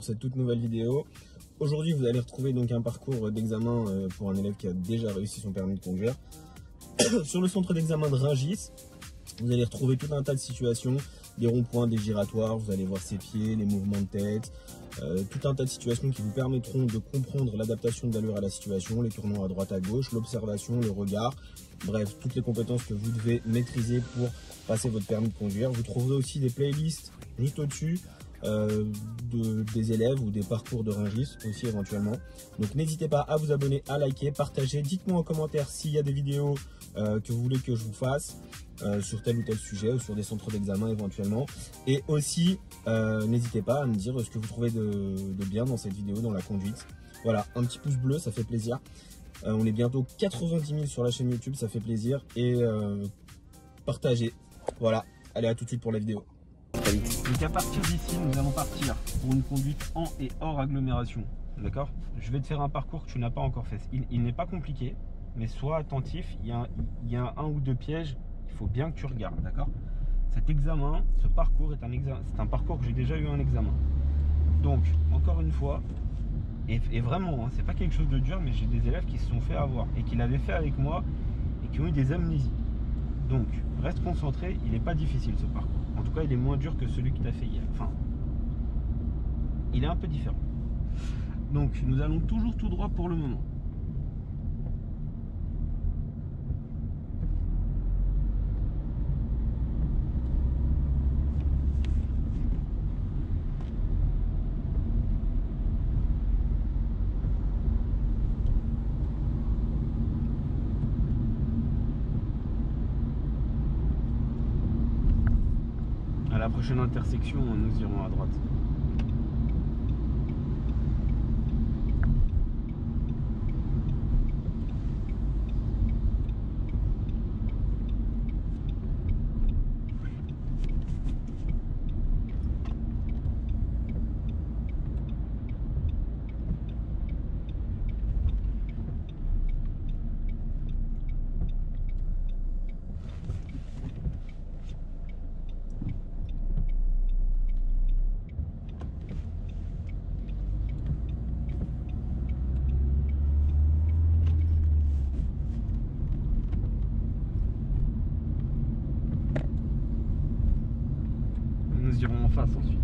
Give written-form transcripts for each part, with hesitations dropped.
Cette toute nouvelle vidéo. Aujourd'hui, vous allez retrouver donc un parcours d'examen pour un élève qui a déjà réussi son permis de conduire. Sur le centre d'examen de Rungis, vous allez retrouver tout un tas de situations, des ronds-points, des giratoires, vous allez voir ses pieds, les mouvements de tête, tout un tas de situations qui vous permettront de comprendre l'adaptation de l'allure à la situation, les tournants à droite à gauche, l'observation, le regard, bref, toutes les compétences que vous devez maîtriser pour passer votre permis de conduire. Vous trouverez aussi des playlists juste au-dessus, des élèves ou des parcours de Rungis aussi éventuellement. Donc n'hésitez pas à vous abonner, à liker, partager. Dites-moi en commentaire s'il y a des vidéos que vous voulez que je vous fasse sur tel ou tel sujet ou sur des centres d'examen éventuellement. Et aussi n'hésitez pas à me dire ce que vous trouvez de bien dans cette vidéo, dans la conduite. Voilà, un petit pouce bleu, ça fait plaisir. On est bientôt 90 000 sur la chaîne YouTube, ça fait plaisir. Et partagez. Voilà, allez, à tout de suite pour la vidéo. Donc à partir d'ici, nous allons partir pour une conduite en et hors agglomération. D'accord? Je vais te faire un parcours que tu n'as pas encore fait. Il n'est pas compliqué, mais sois attentif. Il y a un ou deux pièges. Il faut bien que tu regardes. D'accord? Cet examen, ce parcours est un examen. C'est un parcours que j'ai déjà eu un examen. Donc, encore une fois, et vraiment, hein, c'est pas quelque chose de dur, mais j'ai des élèves qui se sont fait avoir et qui l'avaient fait avec moi et qui ont eu des amnésies. Donc, reste concentré. Il n'est pas difficile ce parcours. En tout cas, il est moins dur que celui que tu as fait hier. Enfin, il est un peu différent. Donc, nous allons toujours tout droit pour le moment. À la prochaine intersection, nous irons à droite. Nous irons en face ensuite.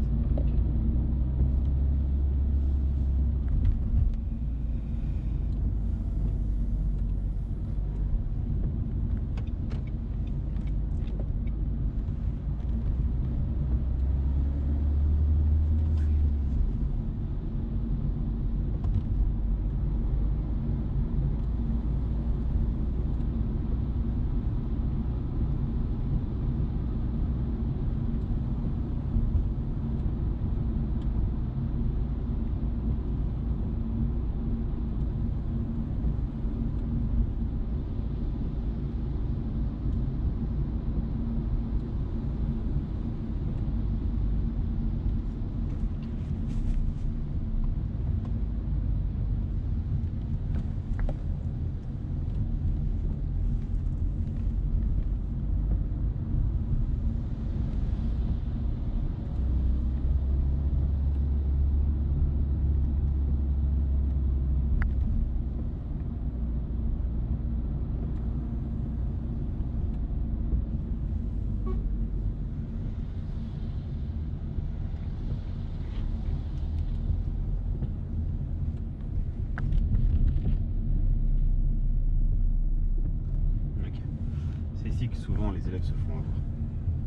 C'est ici que souvent les élèves se font avoir.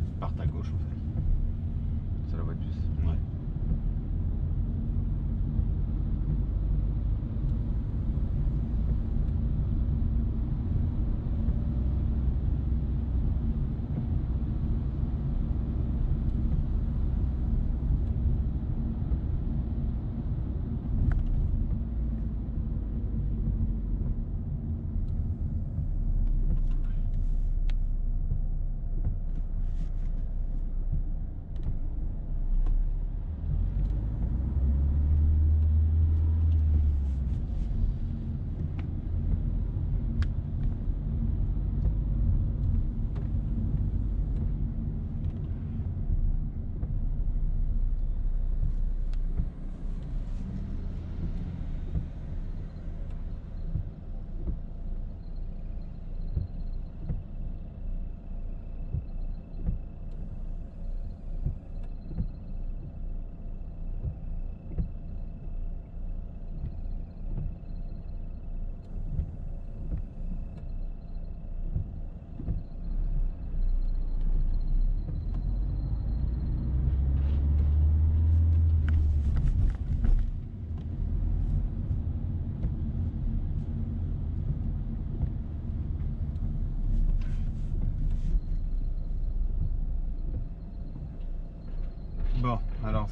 Ils partent à gauche en fait. C'est la voie de bus. Ouais.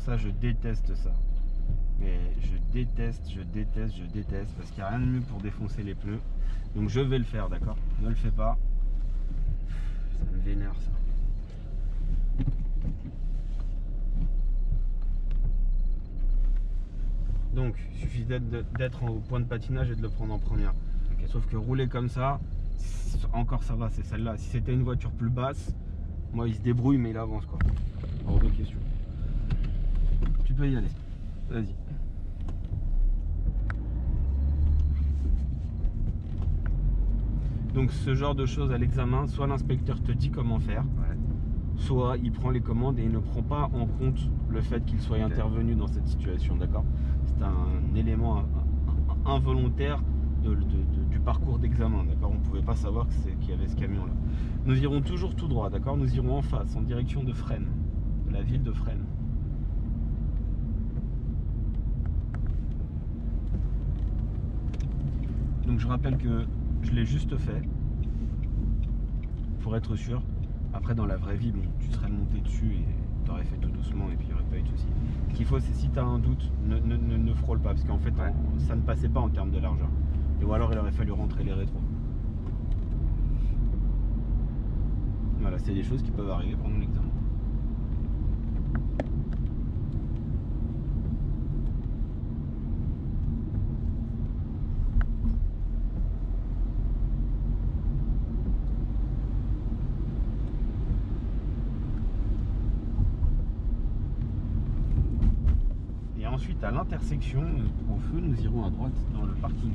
Ça, je déteste ça. Mais je déteste, parce qu'il n'y a rien de mieux pour défoncer les pneus. Donc je vais le faire, d'accord? Ne le fais pas. Ça me vénère ça. Donc, il suffit d'être au point de patinage et de le prendre en première. Okay. Sauf que rouler comme ça, encore ça va, c'est celle-là. Si c'était une voiture plus basse, moi il se débrouille mais il avance quoi. Hors de question. Tu peux y aller. Vas-y. Donc ce genre de choses à l'examen, soit l'inspecteur te dit comment faire, soit il prend les commandes et il ne prend pas en compte le fait qu'il soit intervenu dans cette situation, d'accord? C'est un élément involontaire du parcours d'examen, d'accord? On ne pouvait pas savoir qu'il y avait ce camion-là. Nous irons toujours tout droit, d'accord? Nous irons en face, en direction de Fresnes, de la ville de Fresnes. Donc je rappelle que je l'ai juste fait pour être sûr. Après dans la vraie vie, bon, tu serais monté dessus et tu aurais fait tout doucement et puis il n'y aurait pas eu de souci. Ce qu'il faut, c'est si tu as un doute, ne frôle pas parce qu'en fait ça ne passait pas en termes de largeur. Et ou alors il aurait fallu rentrer les rétros. Voilà, c'est des choses qui peuvent arriver pendant l'examen. Ensuite, à l'intersection, au feu, nous irons à droite dans le parking.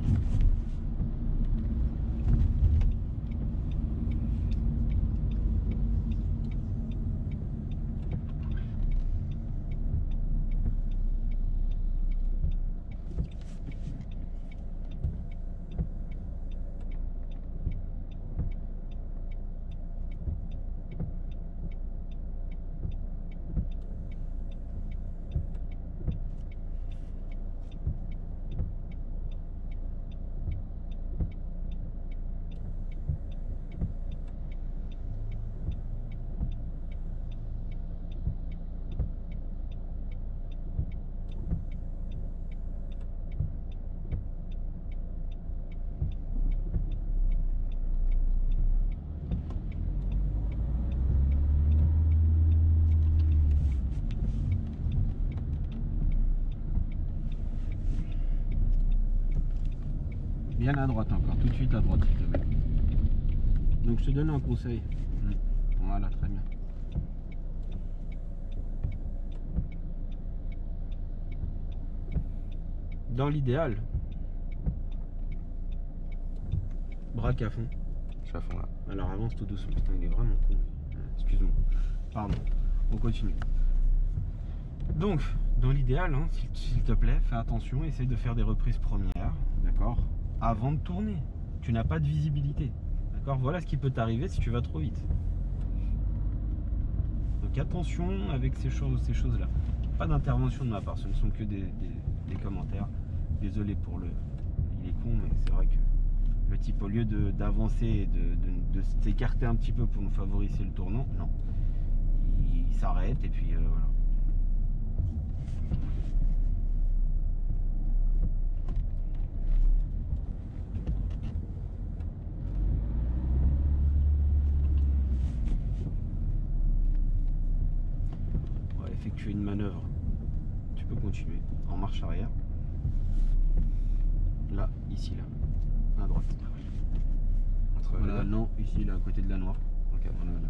Bien à droite encore, tout de suite à droite s'il te plaît. Donc je te donne un conseil. Voilà, très bien. Dans l'idéal, braque à fond. Je suis à fond là. Alors avance tout doucement. Putain, il est vraiment con. Excuse-moi. Pardon. On continue. Donc, dans l'idéal, hein, s'il te plaît, fais attention, essaye de faire des reprises premières, d'accord? Avant de tourner. Tu n'as pas de visibilité. D'accord? Voilà ce qui peut t'arriver si tu vas trop vite. Donc attention avec ces choses-là. Pas d'intervention de ma part, ce ne sont que des commentaires. Désolé pour le... Il est con, mais c'est vrai que le type, au lieu d'avancer et de s'écarter un petit peu pour nous favoriser le tournant, non. Il s'arrête et puis voilà. Effectuer une manœuvre, tu peux continuer en marche arrière, là, ici, là, à droite. Entre voilà, non, ici, là, à côté de la noire. Ok, voilà, là.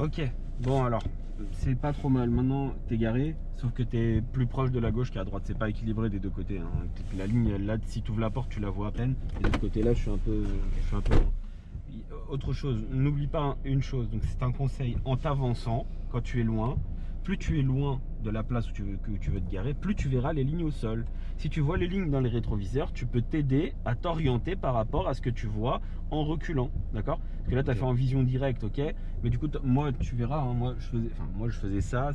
Ok, bon alors, c'est pas trop mal. Maintenant, t'es garé, sauf que t'es plus proche de la gauche qu'à droite. C'est pas équilibré des deux côtés, hein. La ligne, là, si tu ouvres la porte, tu la vois à peine. Et de ce côté-là, je suis un peu loin. Autre chose, n'oublie pas une chose, donc c'est un conseil en t'avançant, quand tu es loin, plus tu es loin de la place où tu veux te garer, plus tu verras les lignes au sol. Si tu vois les lignes dans les rétroviseurs, tu peux t'aider à t'orienter par rapport à ce que tu vois en reculant, d'accord? Parce que là, tu as fait en vision directe, ok? Mais du coup, moi, tu verras, hein, moi, je faisais ça,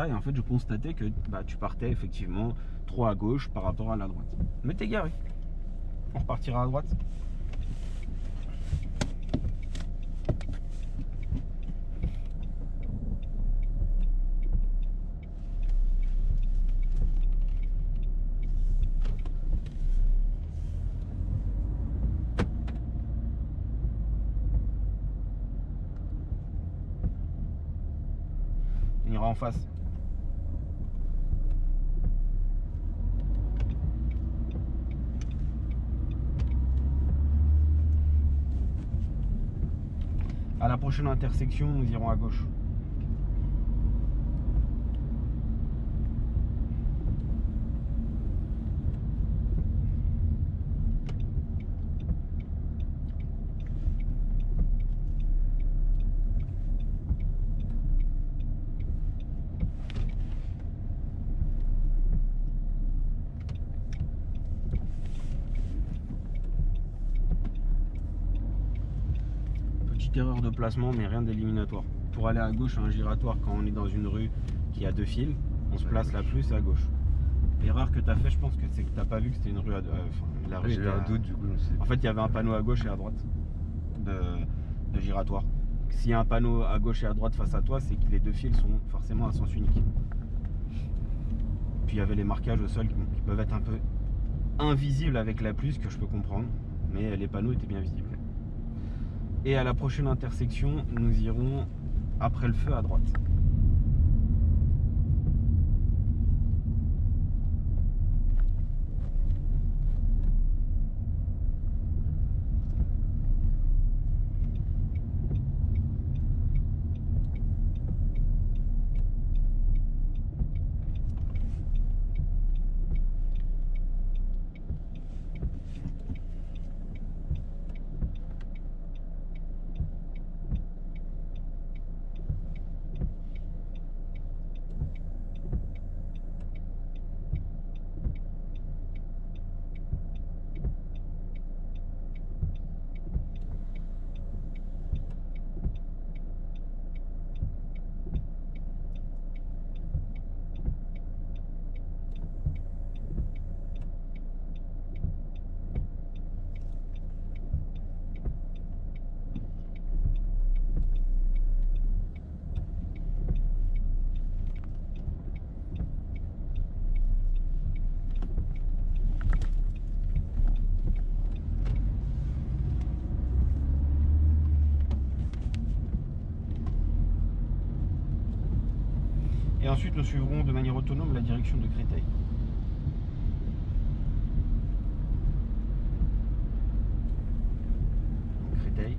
et en fait, je constatais que bah, tu partais effectivement trop à gauche par rapport à la droite. Mais t'es garé. On repartira à droite. On ira en face. À la prochaine intersection, nous irons à gauche. Petite erreur de placement, mais rien d'éliminatoire. Pour aller à gauche à un giratoire, quand on est dans une rue qui a deux fils, on se place la plus à gauche. L'erreur que tu as fait, je pense que c'est que tu n'as pas vu que c'était une rue à deux. La rue J'ai eu un doute du coup. En fait, il y avait un panneau à gauche et à droite de giratoire. S'il y a un panneau à gauche et à droite face à toi, c'est que les deux fils sont forcément à sens unique. Puis il y avait les marquages au sol qui peuvent être un peu invisibles avec la pluie, ce que je peux comprendre, mais les panneaux étaient bien visibles. Et à la prochaine intersection, nous irons après le feu à droite. Et ensuite, nous suivrons de manière autonome la direction de Créteil. Créteil.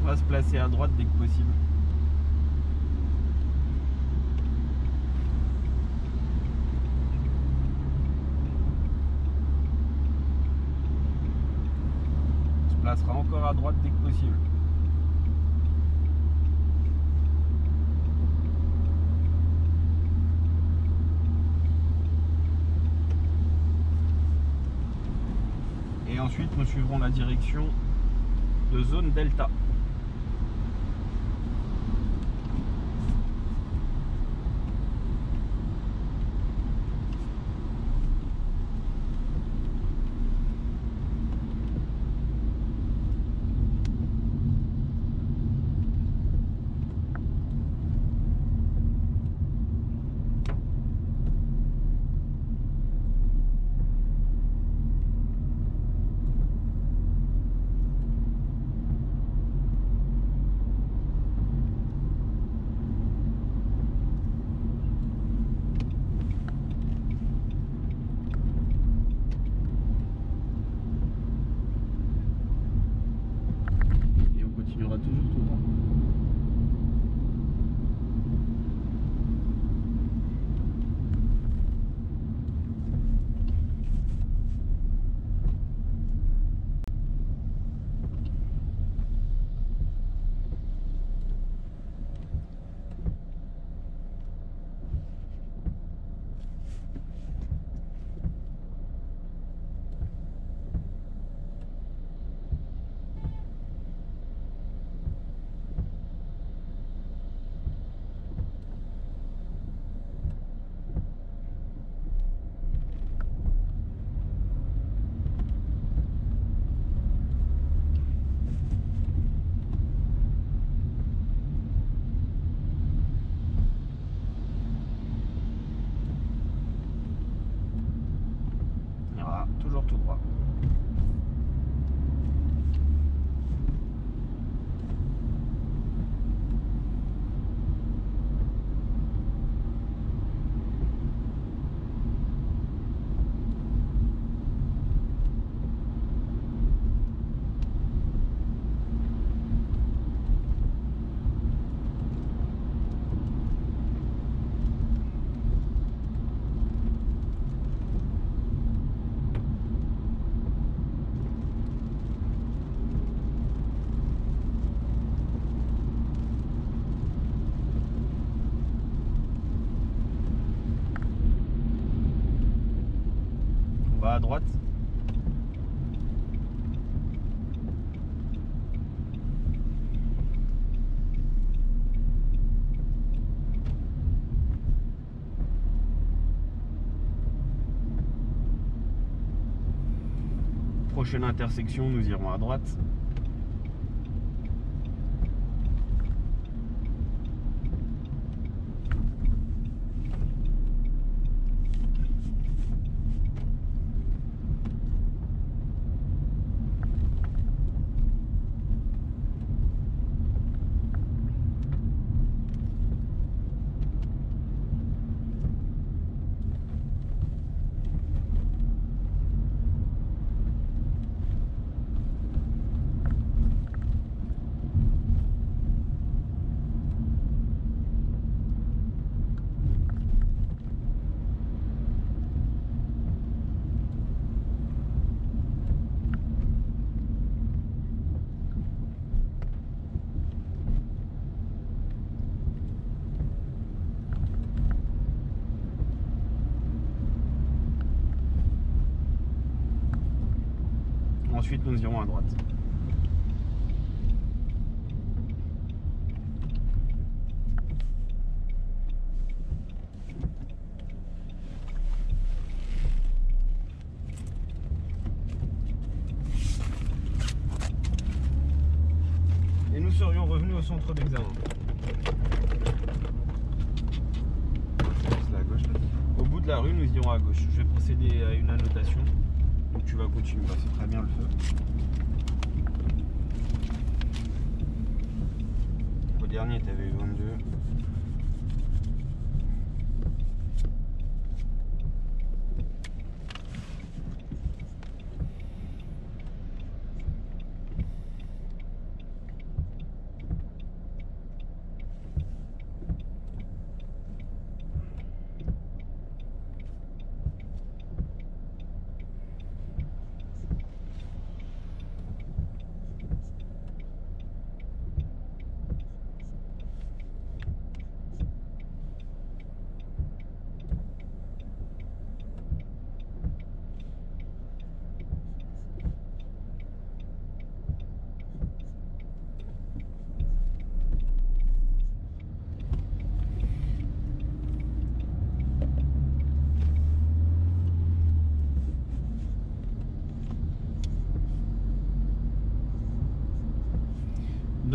On va se placer à droite dès que possible. passera encore à droite dès que possible. Et ensuite, nous suivrons la direction de zone Delta. Il y aura toujours tout droit. Toujours tout droit. À droite. Prochaine intersection, nous irons à droite. Ensuite, nous irons à droite. Et nous serions revenus au centre d'examen. C'est à gauche là. Au bout de la rue, nous irons à gauche. Je vais procéder à une annotation. Donc tu vas continuer. C'est très bien le feu. Au dernier, tu avais eu 22.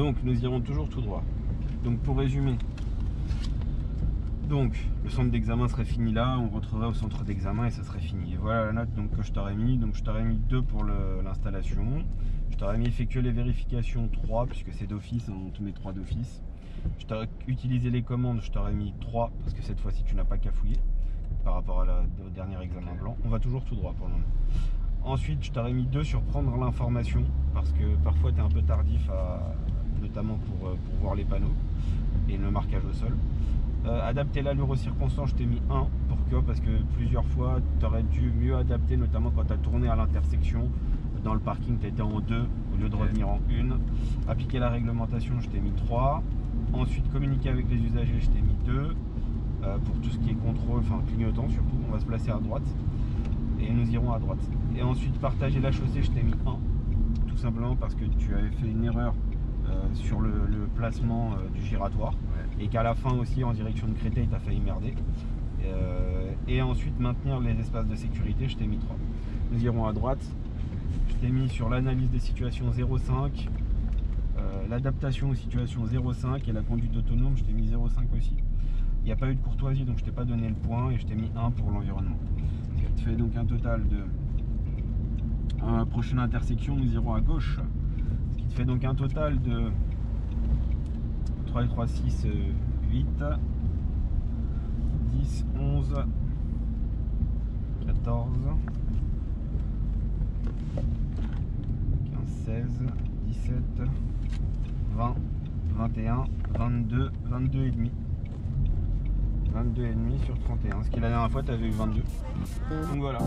Donc nous irons toujours tout droit. Donc pour résumer, donc le centre d'examen serait fini là, on rentrerait au centre d'examen et ça serait fini. Et voilà la note donc, que je t'aurais mis. Donc je t'aurais mis 2 pour l'installation. Je t'aurais mis effectuer les vérifications 3 puisque c'est d'office, hein, on te met 3 d'office. Je t'aurais utilisé les commandes, je t'aurais mis 3 parce que cette fois-ci tu n'as pas qu'à fouiller par rapport au dernier examen blanc. On va toujours tout droit pour le moment. Ensuite je t'aurais mis 2 sur prendre l'information parce que parfois tu es un peu tardif notamment pour voir les panneaux et le marquage au sol. Adapter l'allure aux circonstances, je t'ai mis 1 parce que plusieurs fois tu aurais dû mieux adapter, notamment quand tu as tourné à l'intersection. Dans le parking tu étais en 2 au lieu de revenir en 1. Appliquer la réglementation, je t'ai mis 3. Ensuite communiquer avec les usagers, je t'ai mis 2. Pour tout ce qui est contrôle, enfin clignotant surtout, on va se placer à droite et nous irons à droite. Et ensuite partager la chaussée, je t'ai mis 1, tout simplement parce que tu avais fait une erreur sur le placement du giratoire, et qu'à la fin aussi en direction de Créteil tu as failli merder. Et ensuite maintenir les espaces de sécurité, je t'ai mis 3. Nous irons à droite. Je t'ai mis sur l'analyse des situations 0,5, l'adaptation aux situations 0,5 et la conduite autonome, je t'ai mis 0,5 aussi. Il n'y a pas eu de courtoisie, donc je t'ai pas donné le point et je t'ai mis 1 pour l'environnement. Ce qui fait donc un total de prochaine intersection, nous irons à gauche. Ce qui te fait donc un total de 3 et 3, 6, 8, 10, 11, 14, 15, 16, 17, 20, 21, 22, 22 et demi. 22,5 sur 31, ce qui la dernière fois tu avais eu 22. Donc voilà.